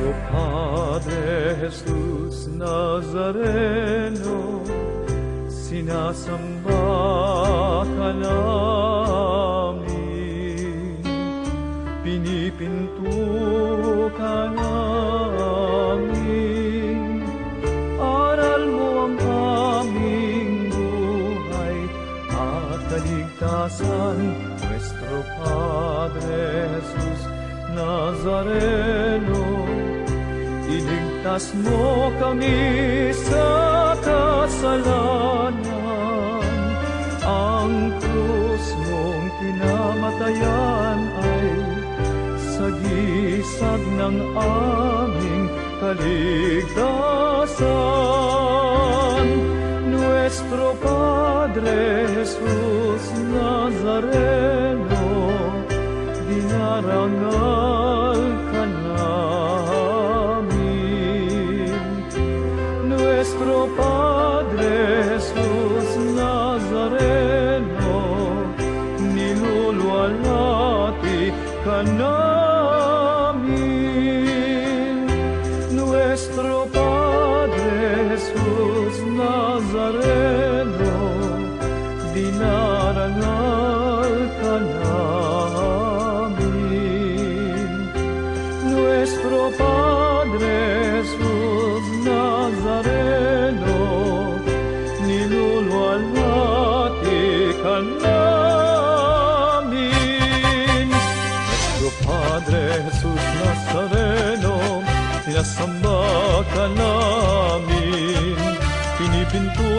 Nuestro Padre Jesus Nazareno, sinasamba ka namin, pinipinto ka namin, aral mo ang aming buhay at kaligtasan. Nuestro Padre Jesus Nazareno, iligtas mo kami sa kasalanan. Ang krus mong pinamatayan ay sagisag ng aming kaligtasan. Nuestro Padre Jesus Nazareno, dinarangal ka namin. Nuestro Padre Jesus Nazareno, niluluwalhati ka namin. Nuestro Padre Jesus Nazareno, dinarangal ka namin. Nuestro Padre Jesus Nazareno, niluluwalhati ka namin. Nuestro Padre Jesus Nazareno, sinasamba ka namin, pinipinto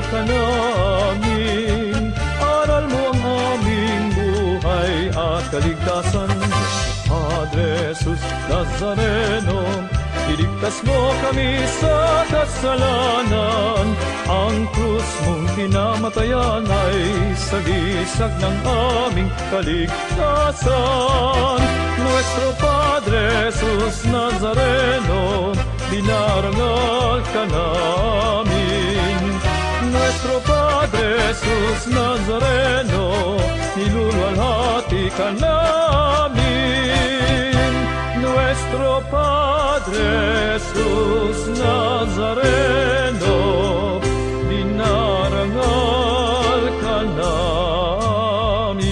ka namin, aral mo ang aming buhay at kaligtasan. Padre Jesus Nazareno, iligtas mo kami sa kasalanan. Ang krus mong pinamatayan ay sagisag ng aming kaligtasan. Nuestro Padre Jesus Nazareno, dinarangal ka namin. Nuestro Padre Jesus Nazareno, niluluwalhati ka namin. Nuestro Padre Jesus Nazareno, dinarangal ka namin.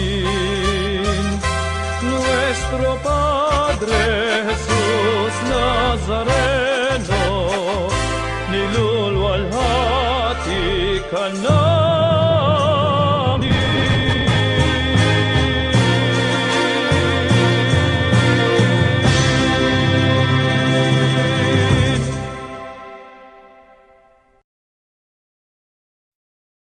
Nuestro Padre Jesus Nazareno, niluluwalhati ka namin.